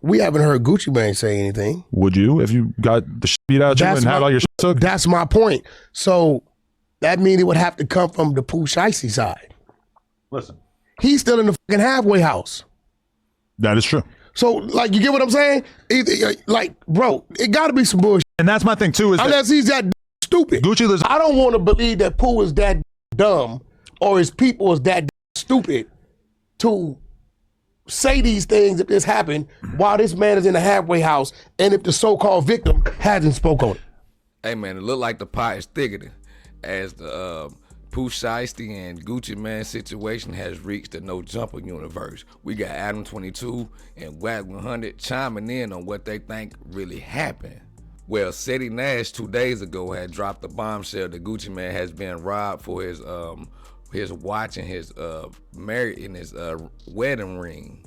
We haven't heard Gucci Mane say anything. Would you if you got the shit beat out you and had all your shit took? That's my point. So that means it would have to come from the Pooh Shiesty side. Listen. He's still in the fucking halfway house. That is true. So, like, you get what I'm saying? Like, bro, it got to be some bullshit. And that's my thing, too. Is unless he's that stupid. Gucci lives. I don't want to believe that Pooh is that dumb or his people is that stupid to say these things if this happened while this man is in the halfway house and if the so-called victim hasn't spoke on it. Hey, man, it look like the pot is thicker as the Pooh Shiesty and Gucci Mane situation has reached the no jumper universe. We got Adam 22 and Wack 100 chiming in on what they think really happened. Well, Seti Nash 2 days ago had dropped the bombshell that Gucci Mane has been robbed for his watch and his wedding ring.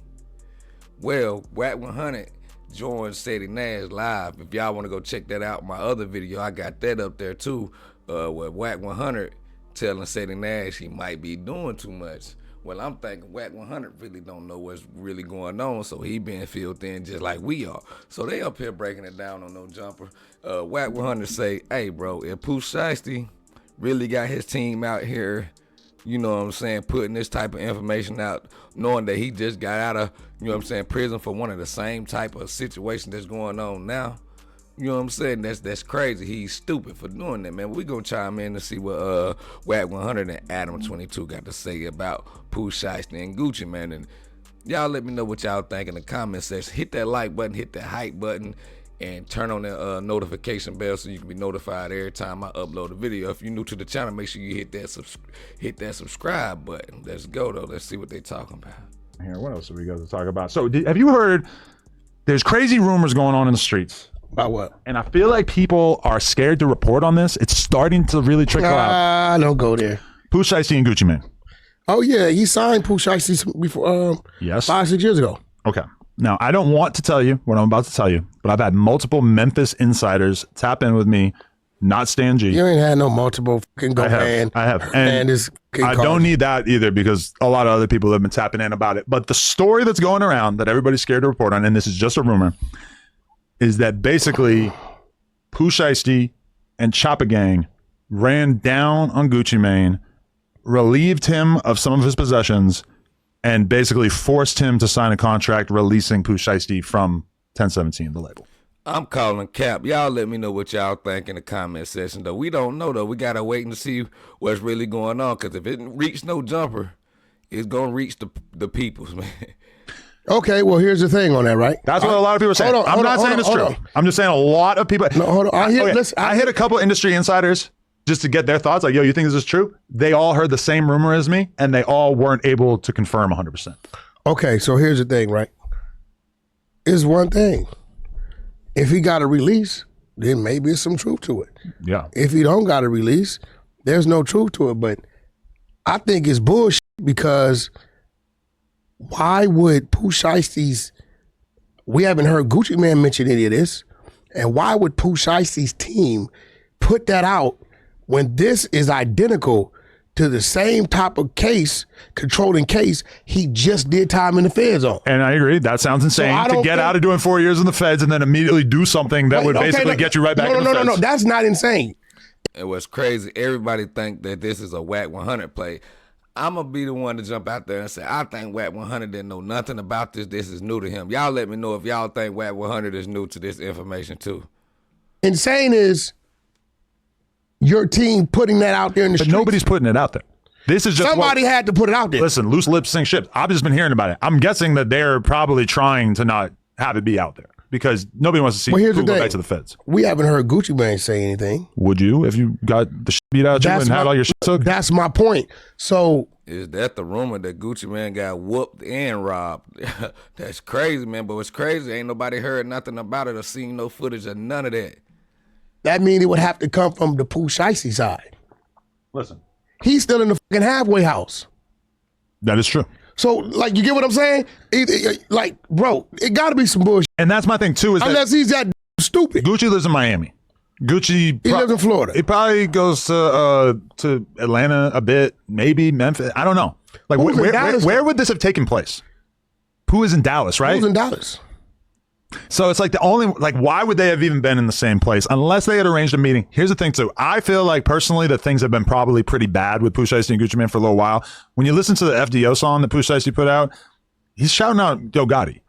Well, Wack 100 joined Seti Nash live. If y'all want to go check that out, my other video, I got that up there too. With Wack 100 telling Seti Nash he might be doing too much. Well, I'm thinking Wack 100 really don't know what's really going on, so he being filled in just like we are. So they up here breaking it down on no jumper. Wack 100 say, hey, bro, if Pooh Shiesty really got his team out here, you know what I'm saying, putting this type of information out, knowing that he just got out of, you know what I'm saying, prison for one of the same type of situations that's going on now, you know what I'm saying, that's crazy. He's stupid for doing that, man. We gonna chime in to see what Wack 100 and Adam 22 got to say about Pooh Shiesty and Gucci, man. And y'all let me know what y'all think in the comment section. Hit that like button, hit that hype button, and turn on the notification bell so you can be notified every time I upload a video. If you're new to the channel, make sure you hit that subscribe button. Let's go though. Let's see what they talking about. Here, what else are we going to talk about? So, have you heard? There's crazy rumors going on in the streets. About what? And I feel like people are scared to report on this. It's starting to really trickle out. Don't go there. Pooh Shiesty and Gucci Mane. Oh yeah, he signed Pooh Shiesty before. Yes. 5-6 years ago. Okay. Now, I don't want to tell you what I'm about to tell you, but I've had multiple Memphis insiders tap in with me, not Stan G. You ain't had no multiple fucking go man. I have. And I don't need that either because a lot of other people have been tapping in about it. But the story that's going around that everybody's scared to report on, and this is just a rumor, is that basically Pooh Shiesty and Choppa Gang ran down on Gucci Mane, relieved him of some of his possessions, and basically forced him to sign a contract releasing Pooh Shiesty from 1017, the label. I'm calling cap. Y'all let me know what y'all think in the comment section, though. We don't know, though. We got to wait and see what's really going on, because if it reached no jumper, it's going to reach the peoples, man. Okay, well, here's the thing on that, right? That's what a lot of people are saying. I'm not saying it's true. I'm just saying a lot of people. No, hold on. I hit a couple industry insiders just to get their thoughts. Like, yo, you think this is true? They all heard the same rumor as me, and they all weren't able to confirm 100%. Okay, so here's the thing, right? It's one thing. If he got a release, then maybe there's some truth to it. Yeah. If he don't got a release, there's no truth to it. But I think it's bullshit because why would Pooh Shiesty's, we haven't heard Gucci Mane mention any of this, and why would Pooh Shiesty's team put that out when this is identical to the same type of case, controlling case, he just did time in the feds on? And I agree. That sounds insane to get out of doing 4 years in the feds and then immediately do something that would basically get you right back in the feds. No, that's not insane. And what's crazy, everybody think that this is a Wack 100 play. I'm going to be the one to jump out there and say, I think Wack 100 didn't know nothing about this. This is new to him. Y'all let me know if y'all think Wack 100 is new to this information too. Insane is your team putting that out there in the streets. But nobody's putting it out there. This is just somebody had to put it out there. Listen, loose lips sink ships. I've just been hearing about it. I'm guessing that they're probably trying to not have it be out there because nobody wants to see Pooh go back to the feds. We haven't heard Gucci Mane say anything. Would you if you got the shit beat out you and had all your shit took? That's my point. So is that the rumor that Gucci Mane got whooped and robbed? That's crazy, man. But what's crazy, ain't nobody heard nothing about it or seen no footage of none of that. That means it would have to come from the Pooh Shiesty side. Listen. He's still in the fucking halfway house. That is true. So, like, you get what I'm saying? Like, bro, it got to be some bullshit. And that's my thing, too. Is unless he's that stupid. Gucci lives in Miami. He lives in Florida. He probably goes to Atlanta a bit, maybe Memphis. I don't know. Like, where would this have taken place? Pooh is in Dallas, right? Pooh's in Dallas. So it's like the only, like, why would they have even been in the same place unless they had arranged a meeting? Here's the thing too. I feel like personally that things have been probably pretty bad with Pooh Shiesty and Gucci Mane for a little while. When you listen to the FDO song that Pooh Shiesty put out, he's shouting out Yo Gotti.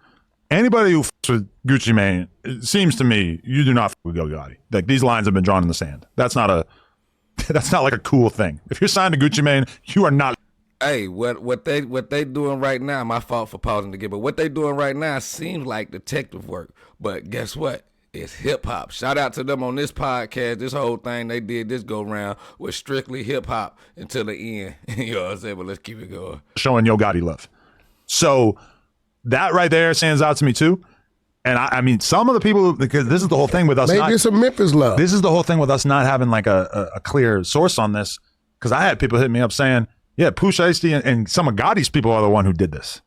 Anybody who fucks with Gucci Mane, it seems to me, you do not fuck with Yo Gotti. Like, these lines have been drawn in the sand. That's not like a cool thing. If you're signed to Gucci Mane, you are not. Hey, what they doing right now, my fault for pausing again, but what they doing right now seems like detective work. But guess what? It's hip hop. Shout out to them on this podcast. This whole thing they did this go round was strictly hip hop until the end. You know what I'm saying? But let's keep it going. Showing Yo Gotti love. So that right there stands out to me too. And I mean, some of the people, because this is the whole thing with us. Maybe some Memphis love. This is the whole thing with us not having like a clear source on this. Because I had people hit me up saying, yeah, Pooh Shiesty and some of Gotti's people are the one who did this.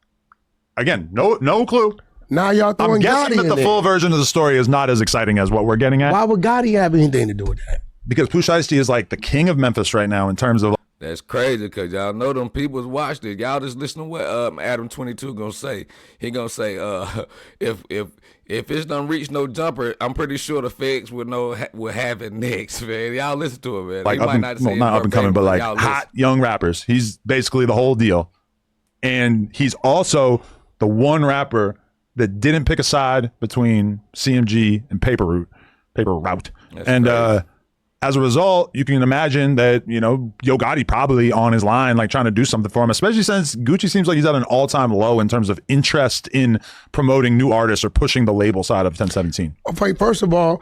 Again, no clue. Now y'all throwing I'm guessing Gotti that the full version of the story is not as exciting as what we're getting at. Why would Gotti have anything to do with that? Because Pooh Shiesty is like the king of Memphis right now in terms of. That's crazy because y'all know them people's watched it. Y'all just listen to what Adam 22 gonna say. He gonna say if it's done reach no jumper, I'm pretty sure the feds will have it next, man. Y'all listen to it, man. Like not up and coming, but like hot young rappers. He's basically the whole deal, and he's also the one rapper that didn't pick a side between CMG and Paper Route. That's and crazy. As a result, you can imagine that, you know, Yo Gotti probably on his line, like trying to do something for him, especially since Gucci seems like he's at an all-time low in terms of interest in promoting new artists or pushing the label side of 1017. Okay, first of all,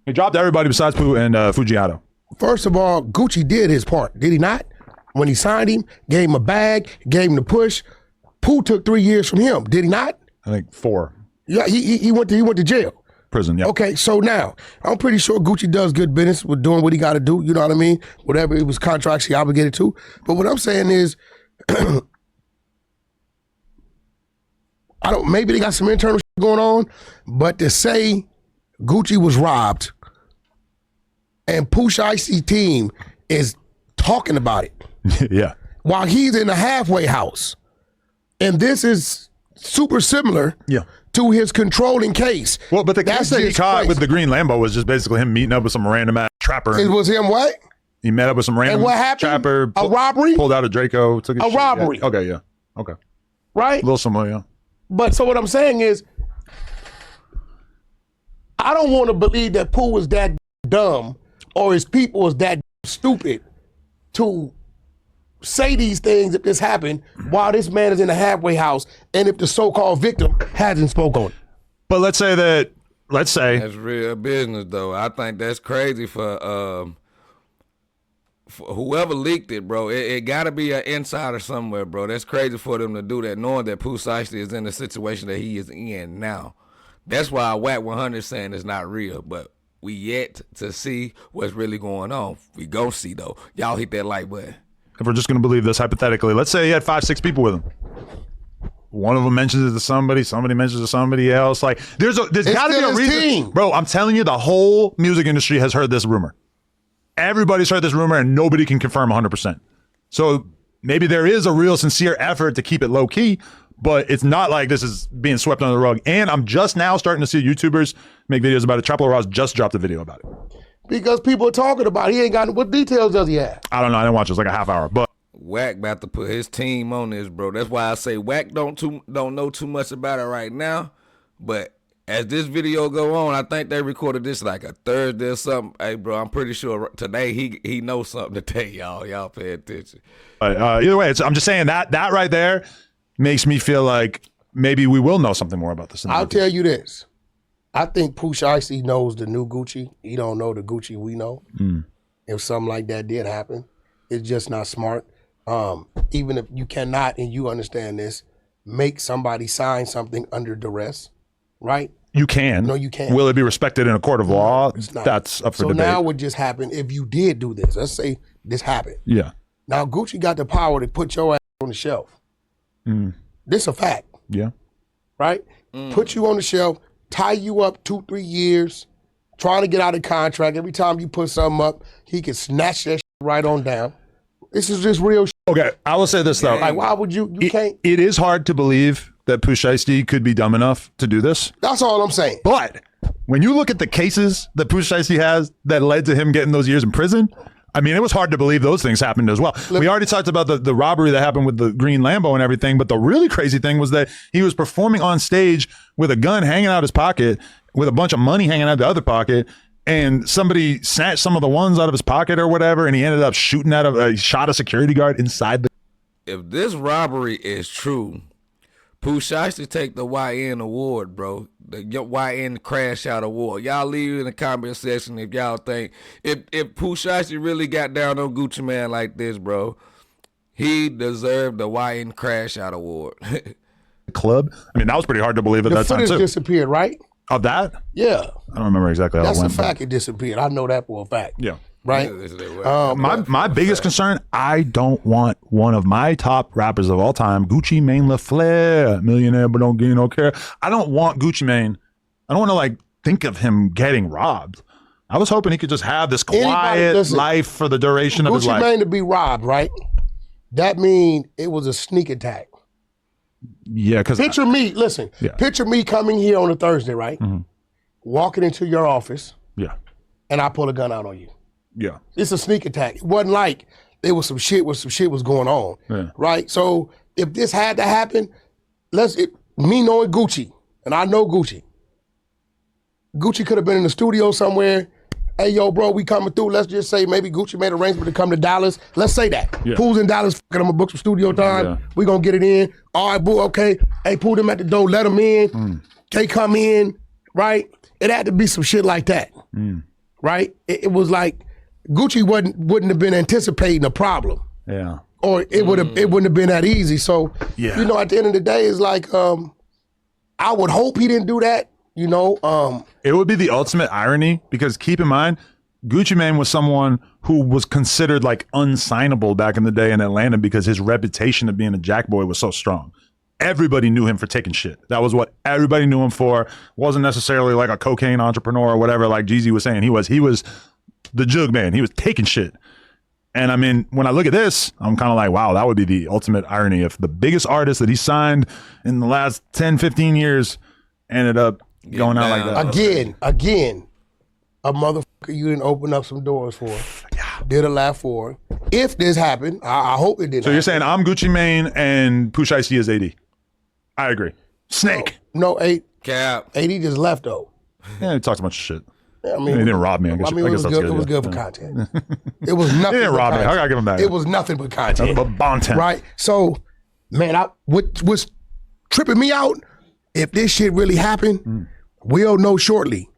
He dropped everybody besides Pooh and Fujiato. First of all, Gucci did his part, did he not? When he signed him, gave him a bag, gave him the push. Pooh took 3 years from him, did he not? I think 4. Yeah, he went to jail. Prison, yeah. Okay, so now, I'm pretty sure Gucci does good business with doing what he got to do, you know what I mean? Whatever it was contracts he obligated to. But what I'm saying is, maybe they got some internal shit going on, but to say Gucci was robbed and Pooh Shiesty team is talking about it. Yeah. While he's in the halfway house. And this is super similar to his controlling case. Well, but the case that he caught crazy. with the green Lambo was just basically him meeting up with some random ass trapper. It was him what? He met up with some random And what happened? trapper. A robbery? Pulled out a Draco. Took his A shit. robbery. Yeah. Okay, yeah. Okay. Right? A little similar, yeah. But so what I'm saying is, I don't want to believe that Pooh was that dumb or his people was that stupid to say these things if this happened while this man is in the halfway house and if the so-called victim hasn't spoke on it. But let's say That's real business, though. I think that's crazy for whoever leaked it, bro. It got to be an insider somewhere, bro. That's crazy for them to do that, knowing that Pooh Shiesty is in the situation that he is in now. That's why Wack 100 is saying it's not real, but we yet to see what's really going on. We go see, though. Y'all hit that like button. if we're just going to believe this hypothetically, let's say he had 5-6 people with him. One of them mentions it to somebody mentions it to somebody else. Like there's got to be a reason. Team. Bro, I'm telling you, the whole music industry has heard this rumor. Everybody's heard this rumor and nobody can confirm 100%. So maybe there is a real sincere effort to keep it low key, but it's not like this is being swept under the rug. And I'm just now starting to see YouTubers make videos about it. Traplo Ross just dropped a video about it. Because people are talking about it. He ain't got, what details does he have? I don't know. I didn't watch it. It was like a half hour, but Wack about to put his team on this, bro. That's why I say Wack don't know too much about it right now. But as this video go on, I think they recorded this like a Thursday or something. Hey, bro, I'm pretty sure today he knows something to tell y'all. Y'all pay attention. Either way, I'm just saying that right there makes me feel like maybe we will know something more about this. I'll tell you this. I think Pooh Shiesty knows the new Gucci. He don't know the Gucci we know. If something like that did happen, it's just not smart. Even if you cannot, and you understand this, make somebody sign something under duress, right? You can. No, you can't. Will it be respected in a court of law? It's not. That's up for so debate. now what just happened, if you did do this, let's say this happened. Yeah. Now Gucci got the power to put your ass on the shelf. This a fact. Yeah. Right? Put you on the shelf, tie you up 2-3 years, trying to get out of contract. Every time you put something up, he can snatch that shit right on down. This is just real shit. Okay, I will say this though. Like, why would you can't? It is hard to believe that Pooh Shiesty could be dumb enough to do this. That's all I'm saying. But when you look at the cases that Pooh Shiesty has that led to him getting those years in prison, I mean, it was hard to believe those things happened as well. We already talked about the robbery that happened with the green Lambo and everything, but the really crazy thing was that he was performing on stage with a gun hanging out his pocket, with a bunch of money hanging out the other pocket, and somebody snatched some of the ones out of his pocket or whatever, and he ended up shooting at shot a security guard inside the... If this robbery is true, Pooh Shiesty take the YN award, bro. The YN Crash Out Award. Y'all leave in the comment section if y'all think if Pooh Shiesty really got down on Gucci Man like this, bro, he deserved the YN Crash Out Award. Club. I mean, that was pretty hard to believe at that time too. The footage disappeared, right? Of that? Yeah. I don't remember exactly how That's it went. a fact. It disappeared. I know that for a fact. Yeah. Right? My biggest concern, I don't want one of my top rappers of all time, Gucci Mane LaFleur, millionaire but don't get no care. I don't want Gucci Mane. I don't want to like think of him getting robbed. I was hoping he could just have this quiet life for the duration of his life. Gucci Mane to be robbed, right? That means it was a sneak attack. Yeah, because picture me, listen, picture me coming here on a Thursday, right? Mm-hmm. Walking into your office. Yeah. And I pull a gun out on you. Yeah. It's a sneak attack. It wasn't like there was some shit was going on. Right? So if this had to happen, me knowing Gucci, and I know Gucci could have been in the studio somewhere. Hey, yo, bro, we coming through. Let's just say maybe Gucci made arrangement to come to Dallas. Let's say that. Yeah. Pooh's in Dallas. I'm going to book some studio time. Yeah. We going to get it in. All right, boo, okay. Hey, Pooh them at the door. Let them in. They come in, right? It had to be some shit like that, right? It was like Gucci wouldn't have been anticipating a problem. Yeah. Or it wouldn't have been that easy. So, you know, at the end of the day, it's like, I would hope he didn't do that. You know, it would be the ultimate irony because keep in mind, Gucci Mane was someone who was considered like unsignable back in the day in Atlanta because his reputation of being a jackboy was so strong. Everybody knew him for taking shit. That was what everybody knew him for. Wasn't necessarily like a cocaine entrepreneur or whatever, like Jeezy was saying. He was the jug man. He was taking shit. And I mean, when I look at this, I'm kind of like, wow, that would be the ultimate irony if the biggest artist that he signed in the last 10, 15 years ended up going out like that. Again, a motherfucker you didn't open up some doors for. Did a lot for. If this happened, I hope it didn't. So you're saying I'm Gucci Mane and Pooh Shiesty is AD? I agree. Snake. No, Cap. AD just left though. Yeah, he talks a bunch of shit. Yeah, I mean, he didn't rob me. I guess it was good. It was good for content. It was nothing. He didn't rob me. I gotta give him that. It was nothing but content. Nothing but content. Right. So, man, what's tripping me out? If this shit really happened, we'll know shortly,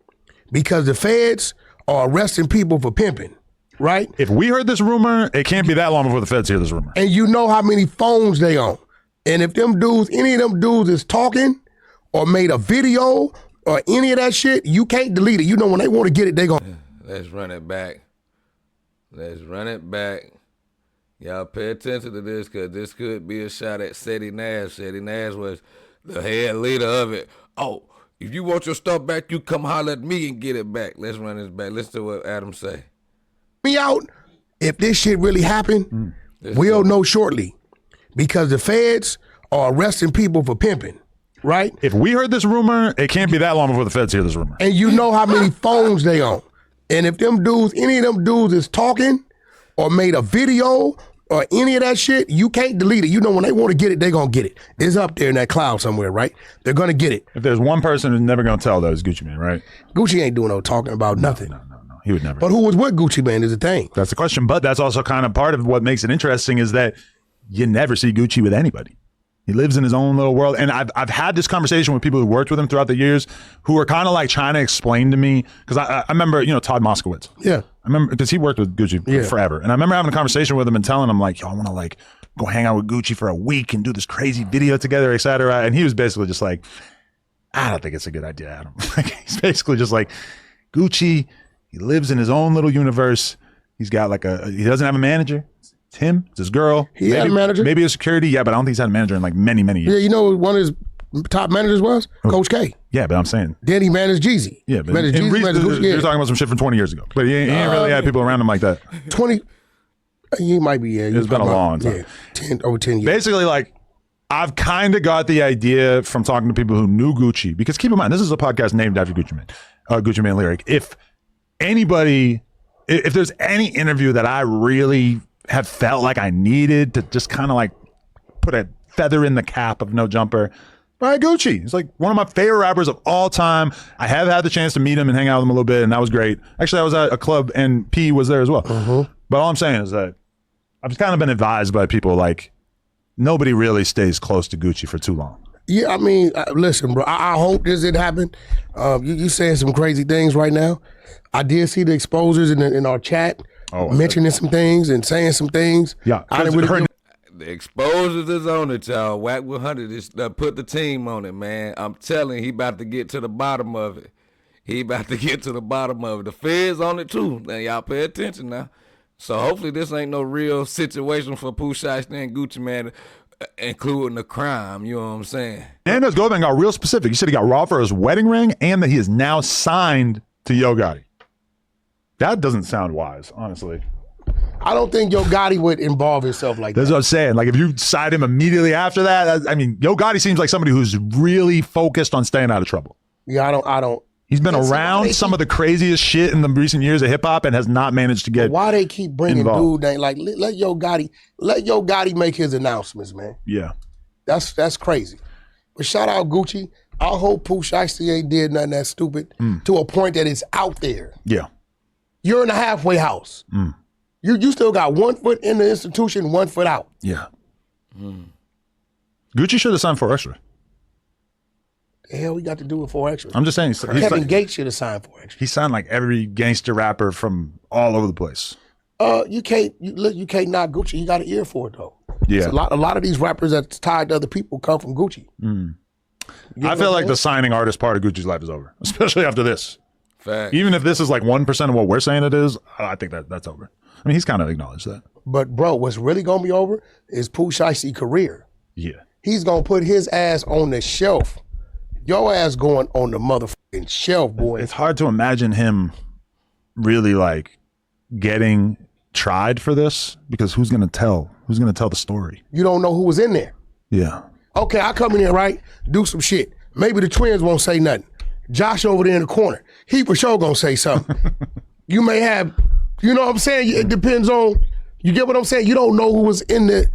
because the feds are arresting people for pimping. Right. If we heard this rumor, it can't be that long before the feds hear this rumor. And you know how many phones they on. And if any of them dudes is talking or made a video or any of that shit, you can't delete it. You know when they want to get it, they gonna. Let's run it back. Let's run it back. Y'all pay attention to this, because this could be a shot at Seti Nash. Seti Nash was the head leader of it. Oh, if you want your stuff back, you come holler at me and get it back. Let's run this back. Listen to what Adam say. Me out. If this shit really happened, we'll know shortly, because the feds are arresting people for pimping. Right? If we heard this rumor, it can't be that long before the feds hear this rumor. And you know how many phones they on. And if any of them dudes is talking or made a video or any of that shit, you can't delete it. You know when they want to get it, they gonna get it. It's up there in that cloud somewhere, right? They're gonna get it. If there's one person who's never gonna tell, that is Gucci Mane, right? Gucci ain't doing no talking about nothing. No. He would never. But who was with Gucci Mane is the thing. That's the question. But that's also kind of part of what makes it interesting is that you never see Gucci with anybody. He lives in his own little world. And I've had this conversation with people who worked with him throughout the years who are kind of like trying to explain to me, because I remember, Todd Moskowitz. Yeah. I remember, because he worked with Gucci forever. And I remember having a conversation with him and telling him like, yo, I want to like go hang out with Gucci for a week and do this crazy video together, et cetera. And he was basically just like, I don't think it's a good idea, Adam. Like, he's basically just like, Gucci, he lives in his own little universe. He's got like he doesn't have a manager. It's him, it's his girl. He had a manager? Maybe a security, yeah, but I don't think he's had a manager in like many, many years. Yeah, you know what one of his top managers was? Coach K. Yeah, but I'm saying. Then he managed Jeezy. Yeah, but you're talking about some shit from 20 years ago. But he ain't really had people around him like that. 20, he might be, yeah. It's been a long time. Yeah, over 10 years. Basically, like, I've kind of got the idea from talking to people who knew Gucci, because keep in mind, this is a podcast named after Gucci Mane, Gucci Mane Lyric. If there's any interview that I really have felt like I needed to just kind of like put a feather in the cap of No Jumper, Brian Gucci. He's like one of my favorite rappers of all time. I have had the chance to meet him and hang out with him a little bit, and that was great. Actually, I was at a club and P was there as well. But all I'm saying is that I've kind of been advised by people like, nobody really stays close to Gucci for too long. Yeah, I mean, listen, bro, I hope this didn't happen. You saying some crazy things right now. I did see the exposures in our chat mentioning some things and saying some things. Yeah, I didn't really the exposures is on it, y'all. Wack 100 is put the team on it, man. I'm telling you, he about to get to the bottom of it. The feds on it too. Now y'all pay attention now. So hopefully this ain't no real situation for Pooh Shiesty and Gucci Mane, including the crime. You know what I'm saying? Hernandez Goldman got real specific. He said he got raw for his wedding ring and that he is now signed to Yo Gotti. That doesn't sound wise, honestly. I don't think Yo Gotti would involve himself like that. That's what I'm saying. Like if you side him immediately after that, I mean, Yo Gotti seems like somebody who's really focused on staying out of trouble. Yeah, I don't. He's been around some of the craziest shit in the recent years of hip hop and has not managed to get. Why they keep bringing involved. dude? Like let Yo Gotti make his announcements, man. Yeah, that's crazy. But shout out Gucci. I hope Pooh Shiesty ain't did nothing that stupid to a point that it's out there. Yeah, you're in a halfway house. You still got 1 foot in the institution, 1 foot out. Yeah. Gucci should have signed 4 Extra. The hell we got to do with 4 Extra? I'm just saying. Kevin Gates should have signed 4 Extra. He signed like every gangster rapper from all over the place. You can't knock Gucci. He got an ear for it though. Yeah. A lot of these rappers that's tied to other people come from Gucci. I feel like the signing artist part of Gucci's life is over, especially after this. Fact. Even if this is like 1% of what we're saying it is, I think that's over. I mean, he's kind of acknowledged that. But bro, what's really gonna be over is Pooh Shiesty's career. Yeah. He's gonna put his ass on the shelf. Your ass going on the motherfucking shelf, boy. It's hard to imagine him really like getting tried for this, because who's gonna tell the story? You don't know who was in there. Yeah. Okay, I come in here, right? Do some shit. Maybe the twins won't say nothing. Josh over there in the corner, he for sure gonna say something. You may have, you know what I'm saying? It depends on, you get what I'm saying? You don't know who was in the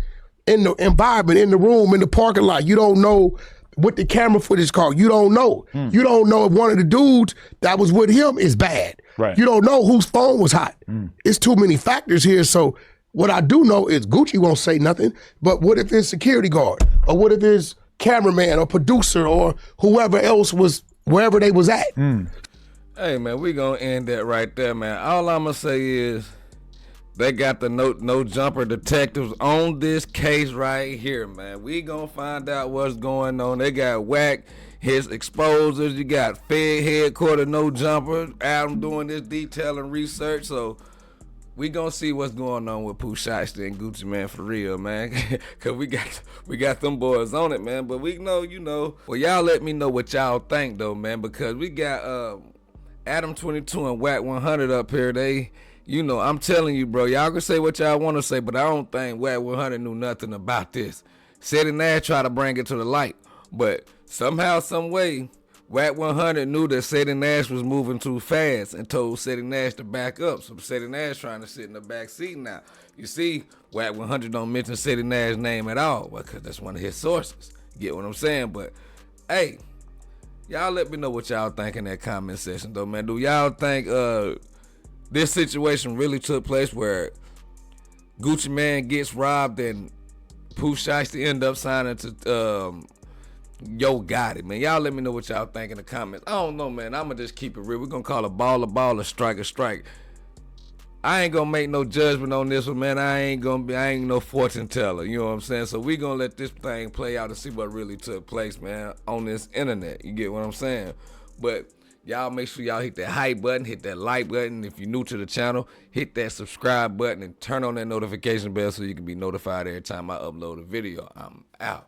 environment, in the room, in the parking lot. You don't know what the camera footage called. You don't know. You don't know if one of the dudes that was with him is bad. Right. You don't know whose phone was hot. It's too many factors here. So what I do know is Gucci won't say nothing, but what if his security guard, or what if his cameraman or producer or whoever else was wherever they was at? Hey man, we gonna end that right there, man. All I'm gonna say is they got the no jumper detectives on this case right here, man. We gonna find out what's going on. They got Wack, his exposers. You got Fed headquarters, No Jumper. Adam doing this detailing research. So we gonna see what's going on with Pooh Shiesty and Gucci Mane for real, man. Cause we got them boys on it, man. But we know, well, y'all let me know what y'all think though, man. Because we got Adam 22 and Wack 100 up here. They, I'm telling you, bro, y'all can say what y'all want to say, but I don't think Wack 100 knew nothing about this. Ceddy Nash tried to bring it to the light, but somehow, some way, Wack 100 knew that Ceddy Nash was moving too fast and told Ceddy Nash to back up. So Ceddy Nash trying to sit in the back seat now. You see, Wack 100 don't mention Ceddy Nash's name at all because that's one of his sources. Get what I'm saying? But, hey, y'all let me know what y'all think in that comment section, though, man. Do y'all think this situation really took place where Gucci Mane gets robbed and Pooh Shiesty end up signing to Yo Gotti, man? Y'all let me know what y'all think in the comments. I don't know, man. I'ma just keep it real. We're gonna call a ball, a strike. I ain't gonna make no judgment on this one, man. I ain't no fortune teller, you know what I'm saying? So we gonna let this thing play out and see what really took place, man, on this internet. You get what I'm saying? But y'all make sure y'all hit that hype button, hit that like button. If you're new to the channel, hit that subscribe button and turn on that notification bell so you can be notified every time I upload a video. I'm out.